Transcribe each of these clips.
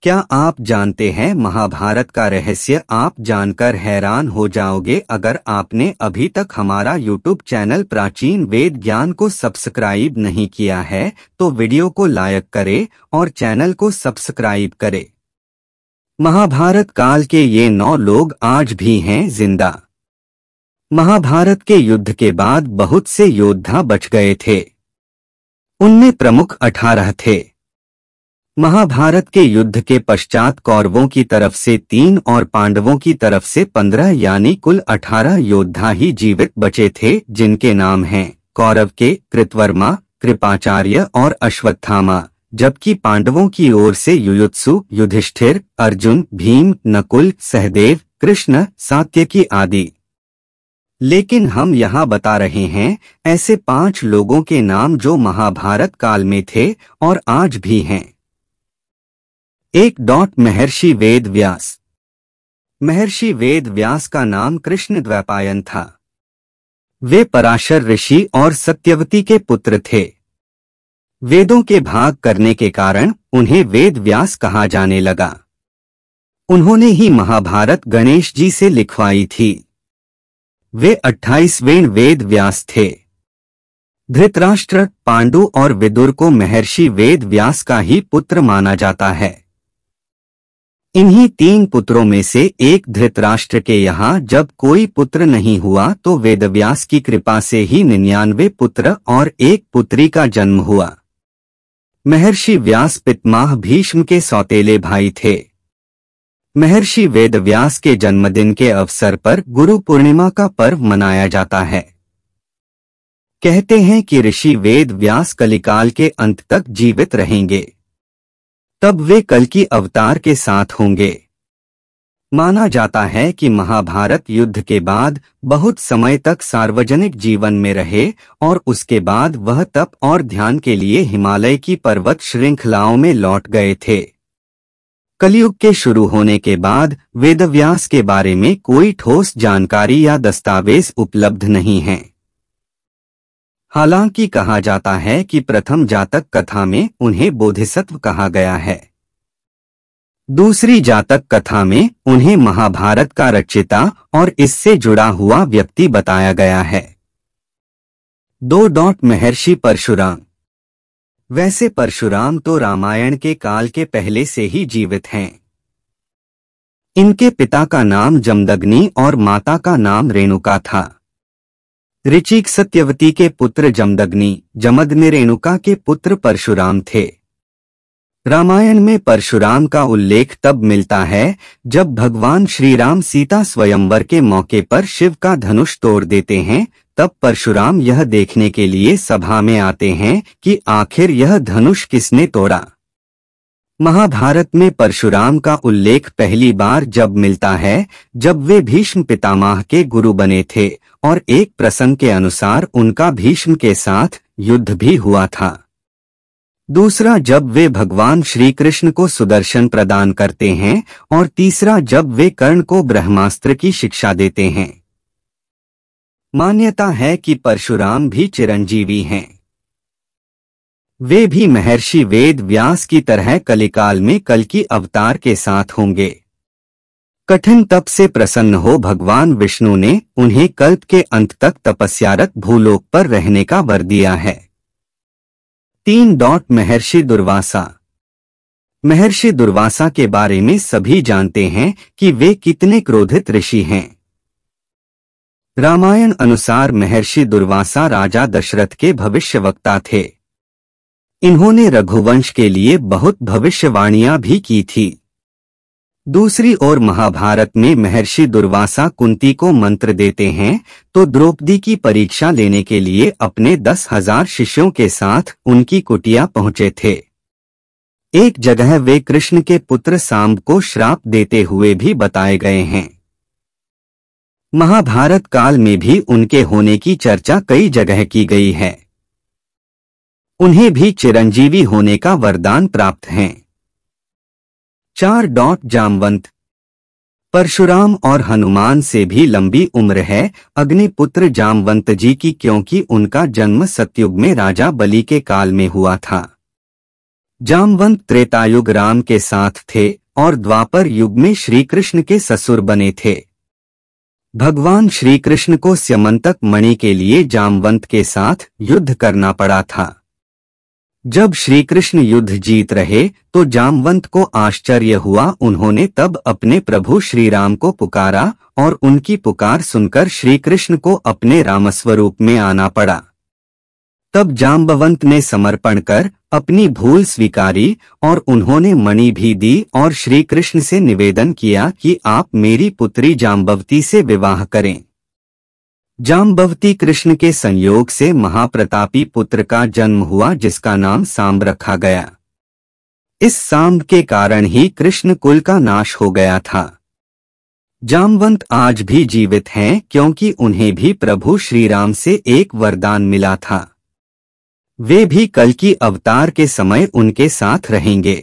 क्या आप जानते हैं महाभारत का रहस्य? आप जानकर हैरान हो जाओगे। अगर आपने अभी तक हमारा YouTube चैनल प्राचीन वेद ज्ञान को सब्सक्राइब नहीं किया है तो वीडियो को लाइक करें और चैनल को सब्सक्राइब करें। महाभारत काल के ये 9 लोग आज भी हैं जिंदा। महाभारत के युद्ध के बाद बहुत से योद्धा बच गए थे। उनमें प्रमुख 18 थे। महाभारत के युद्ध के पश्चात कौरवों की तरफ से 3 और पांडवों की तरफ से 15 यानी कुल 18 योद्धा ही जीवित बचे थे, जिनके नाम हैं कौरव के कृतवर्मा, कृपाचार्य और अश्वत्थामा, जबकि पांडवों की ओर से युयुत्सु, युधिष्ठिर, अर्जुन, भीम, नकुल, सहदेव, कृष्ण, सात्यकी आदि। लेकिन हम यहाँ बता रहे हैं ऐसे 5 लोगों के नाम जो महाभारत काल में थे और आज भी हैं। 1. महर्षि वेद व्यास। महर्षि वेद व्यास का नाम कृष्णद्वैपायन था। वे पराशर ऋषि और सत्यवती के पुत्र थे। वेदों के भाग करने के कारण उन्हें वेद व्यास कहा जाने लगा। उन्होंने ही महाभारत गणेश जी से लिखवाई थी। वे 28वें वेद व्यास थे। धृतराष्ट्र, पांडु और विदुर को महर्षि वेद व्यास का ही पुत्र माना जाता है। इन्हीं 3 पुत्रों में से एक धृतराष्ट्र के यहाँ जब कोई पुत्र नहीं हुआ तो वेदव्यास की कृपा से ही 99 पुत्र और 1 पुत्री का जन्म हुआ। महर्षि व्यास पितामह भीष्म के सौतेले भाई थे। महर्षि वेदव्यास के जन्मदिन के अवसर पर गुरु पूर्णिमा का पर्व मनाया जाता है। कहते हैं कि ऋषि वेद व्यास कलिकाल के अंत तक जीवित रहेंगे, तब वे कल्कि अवतार के साथ होंगे। माना जाता है कि महाभारत युद्ध के बाद बहुत समय तक सार्वजनिक जीवन में रहे और उसके बाद वह तप और ध्यान के लिए हिमालय की पर्वत श्रृंखलाओं में लौट गए थे। कलयुग के शुरू होने के बाद वेदव्यास के बारे में कोई ठोस जानकारी या दस्तावेज उपलब्ध नहीं है। हालांकि कहा जाता है कि प्रथम जातक कथा में उन्हें बोधिसत्व कहा गया है। दूसरी जातक कथा में उन्हें महाभारत का रचयिता और इससे जुड़ा हुआ व्यक्ति बताया गया है। 2. महर्षि परशुराम। वैसे परशुराम तो रामायण के काल के पहले से ही जीवित हैं। इनके पिता का नाम जमदग्नि और माता का नाम रेणुका था। ऋचिक सत्यवती के पुत्र जमदग्नि, जमदग्नि रेणुका के पुत्र परशुराम थे। रामायण में परशुराम का उल्लेख तब मिलता है जब भगवान श्री राम सीता स्वयंवर के मौके पर शिव का धनुष तोड़ देते हैं। तब परशुराम यह देखने के लिए सभा में आते हैं कि आखिर यह धनुष किसने तोड़ा। महाभारत में परशुराम का उल्लेख पहली बार जब मिलता है जब वे भीष्म पितामह के गुरु बने थे और एक प्रसंग के अनुसार उनका भीष्म के साथ युद्ध भी हुआ था। दूसरा जब वे भगवान श्री कृष्ण को सुदर्शन प्रदान करते हैं और तीसरा जब वे कर्ण को ब्रह्मास्त्र की शिक्षा देते हैं। मान्यता है कि परशुराम भी चिरंजीवी हैं। वे भी महर्षि वेद व्यास की तरह कलिकाल में कल्कि अवतार के साथ होंगे। कठिन तप से प्रसन्न हो भगवान विष्णु ने उन्हें कल्प के अंत तक तपस्यारत भूलोक पर रहने का वर दिया है। 3. महर्षि दुर्वासा। महर्षि दुर्वासा के बारे में सभी जानते हैं कि वे कितने क्रोधित ऋषि हैं। रामायण अनुसार महर्षि दुर्वासा राजा दशरथ के भविष्यवक्ता थे। इन्होंने रघुवंश के लिए बहुत भविष्यवाणियां भी की थी। दूसरी ओर महाभारत में महर्षि दुर्वासा कुंती को मंत्र देते हैं तो द्रौपदी की परीक्षा लेने के लिए अपने 10,000 शिष्यों के साथ उनकी कुटिया पहुंचे थे। एक जगह वे कृष्ण के पुत्र सांब को श्राप देते हुए भी बताए गए हैं। महाभारत काल में भी उनके होने की चर्चा कई जगह की गई है। उन्हें भी चिरंजीवी होने का वरदान प्राप्त है। 4. जामवंत। परशुराम और हनुमान से भी लंबी उम्र है अग्निपुत्र जामवंत जी की, क्योंकि उनका जन्म सतयुग में राजा बलि के काल में हुआ था। जामवंत त्रेतायुग राम के साथ थे और द्वापर युग में श्री कृष्ण के ससुर बने थे। भगवान श्री कृष्ण को स्यमंतक मणि के लिए जामवंत के साथ युद्ध करना पड़ा था। जब श्री कृष्ण युद्ध जीत रहे तो जामवंत को आश्चर्य हुआ। उन्होंने तब अपने प्रभु श्री राम को पुकारा और उनकी पुकार सुनकर श्री कृष्ण को अपने रामस्वरूप में आना पड़ा। तब जाम्बवंत ने समर्पण कर अपनी भूल स्वीकारी और उन्होंने मणि भी दी और श्री कृष्ण से निवेदन किया कि आप मेरी पुत्री जाम्बवती से विवाह करें। जाम्बवती कृष्ण के संयोग से महाप्रतापी पुत्र का जन्म हुआ जिसका नाम सांब रखा गया। इस सांब के कारण ही कृष्ण कुल का नाश हो गया था। जामवंत आज भी जीवित हैं क्योंकि उन्हें भी प्रभु श्री राम से एक वरदान मिला था। वे भी कल की अवतार के समय उनके साथ रहेंगे।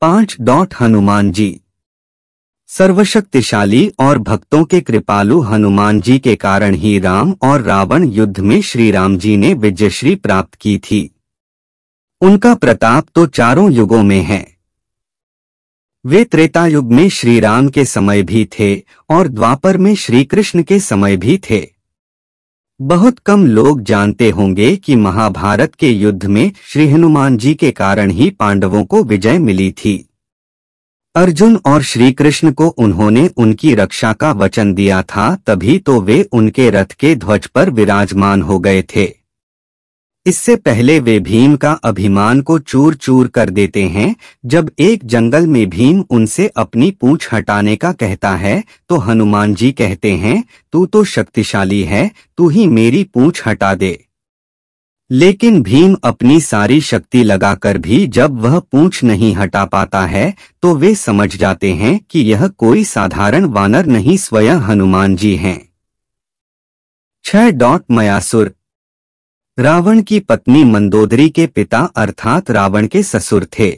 5. हनुमान जी। सर्वशक्तिशाली और भक्तों के कृपालु हनुमान जी के कारण ही राम और रावण युद्ध में श्री राम जी ने विजयश्री प्राप्त की थी। उनका प्रताप तो चारों युगों में है। वे त्रेता युग में श्री राम के समय भी थे और द्वापर में श्री कृष्ण के समय भी थे। बहुत कम लोग जानते होंगे कि महाभारत के युद्ध में श्री हनुमान जी के कारण ही पांडवों को विजय मिली थी। अर्जुन और श्री कृष्ण को उन्होंने उनकी रक्षा का वचन दिया था, तभी तो वे उनके रथ के ध्वज पर विराजमान हो गए थे। इससे पहले वे भीम का अभिमान को चूर चूर कर देते हैं। जब एक जंगल में भीम उनसे अपनी पूंछ हटाने का कहता है तो हनुमान जी कहते हैं, तू तो शक्तिशाली है, तू ही मेरी पूंछ हटा दे। लेकिन भीम अपनी सारी शक्ति लगाकर भी जब वह पूंछ नहीं हटा पाता है तो वे समझ जाते हैं कि यह कोई साधारण वानर नहीं, स्वयं हनुमान जी हैं। 6. मयासुर। रावण की पत्नी मंदोदरी के पिता अर्थात रावण के ससुर थे।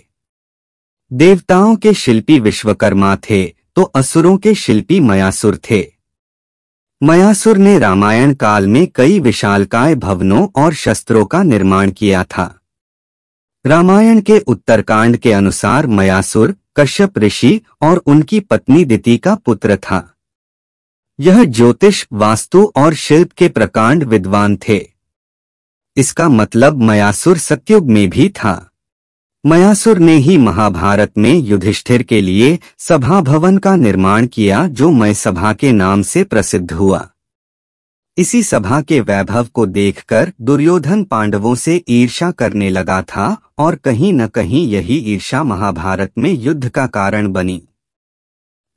देवताओं के शिल्पी विश्वकर्मा थे तो असुरों के शिल्पी मयासुर थे। मयासुर ने रामायण काल में कई विशालकाय भवनों और शस्त्रों का निर्माण किया था। रामायण के उत्तरकांड के अनुसार मयासुर कश्यप ऋषि और उनकी पत्नी दिति का पुत्र था। यह ज्योतिष, वास्तु और शिल्प के प्रकांड विद्वान थे। इसका मतलब मयासुर सतयुग में भी था। मयासुर ने ही महाभारत में युधिष्ठिर के लिए सभा भवन का निर्माण किया जो मय सभा के नाम से प्रसिद्ध हुआ। इसी सभा के वैभव को देखकर दुर्योधन पांडवों से ईर्ष्या करने लगा था और कहीं न कहीं यही ईर्ष्या महाभारत में युद्ध का कारण बनी।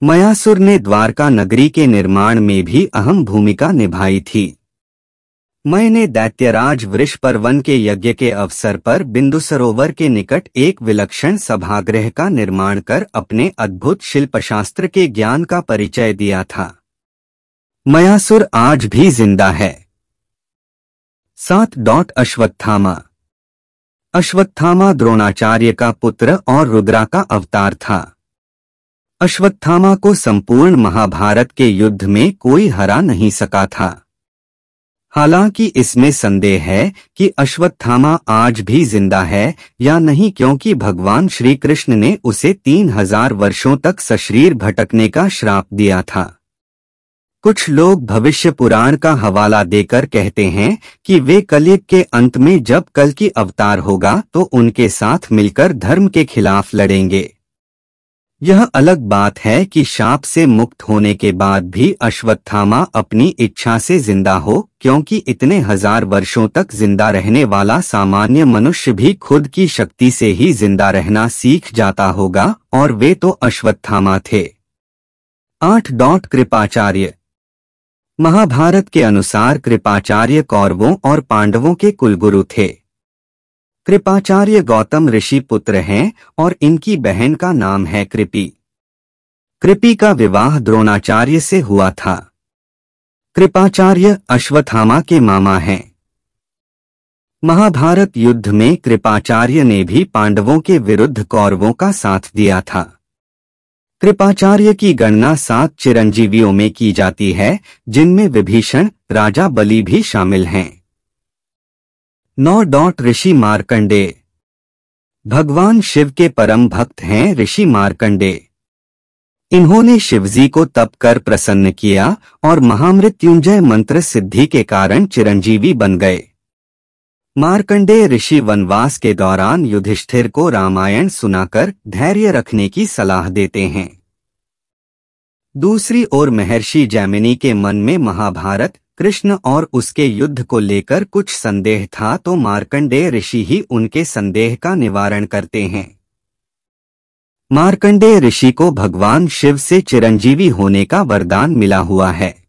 मयासुर ने द्वारका नगरी के निर्माण में भी अहम भूमिका निभाई थी। मय ने दैत्यराज वृषपर्वन के यज्ञ के अवसर पर बिंदु सरोवर के निकट एक विलक्षण सभागृह का निर्माण कर अपने अद्भुत शिल्पशास्त्र के ज्ञान का परिचय दिया था। मयासुर आज भी जिंदा है। 7. अश्वत्थामा। अश्वत्थामा द्रोणाचार्य का पुत्र और रुद्रा का अवतार था। अश्वत्थामा को संपूर्ण महाभारत के युद्ध में कोई हरा नहीं सका था। हालांकि इसमें संदेह है कि अश्वत्थामा आज भी जिंदा है या नहीं, क्योंकि भगवान श्री कृष्ण ने उसे 3000 वर्षों तक सशरीर भटकने का श्राप दिया था। कुछ लोग भविष्य पुराण का हवाला देकर कहते हैं कि वे कलयुग के अंत में जब कल की अवतार होगा तो उनके साथ मिलकर धर्म के खिलाफ लड़ेंगे। यह अलग बात है कि शाप से मुक्त होने के बाद भी अश्वत्थामा अपनी इच्छा से जिंदा हो, क्योंकि इतने हजार वर्षों तक जिंदा रहने वाला सामान्य मनुष्य भी खुद की शक्ति से ही जिंदा रहना सीख जाता होगा, और वे तो अश्वत्थामा थे। 8. कृपाचार्य। महाभारत के अनुसार कृपाचार्य कौरवों और पांडवों के कुलगुरु थे। कृपाचार्य गौतम ऋषि पुत्र हैं और इनकी बहन का नाम है कृपि। कृपि का विवाह द्रोणाचार्य से हुआ था। कृपाचार्य अश्वत्थामा के मामा हैं। महाभारत युद्ध में कृपाचार्य ने भी पांडवों के विरुद्ध कौरवों का साथ दिया था। कृपाचार्य की गणना 7 चिरंजीवियों में की जाती है, जिनमें विभीषण, राजा बलि भी शामिल हैं। 9. ऋषि मार्कंडेय। भगवान शिव के परम भक्त हैं ऋषि मार्कंडेय। इन्होंने शिवजी को तप कर प्रसन्न किया और महामृत्युंजय मंत्र सिद्धि के कारण चिरंजीवी बन गए। मार्कंडेय ऋषि वनवास के दौरान युधिष्ठिर को रामायण सुनाकर धैर्य रखने की सलाह देते हैं। दूसरी ओर महर्षि जैमिनी के मन में महाभारत, कृष्ण और उसके युद्ध को लेकर कुछ संदेह था, तो मार्कंडेय ऋषि ही उनके संदेह का निवारण करते हैं। मार्कंडेय ऋषि को भगवान शिव से चिरंजीवी होने का वरदान मिला हुआ है।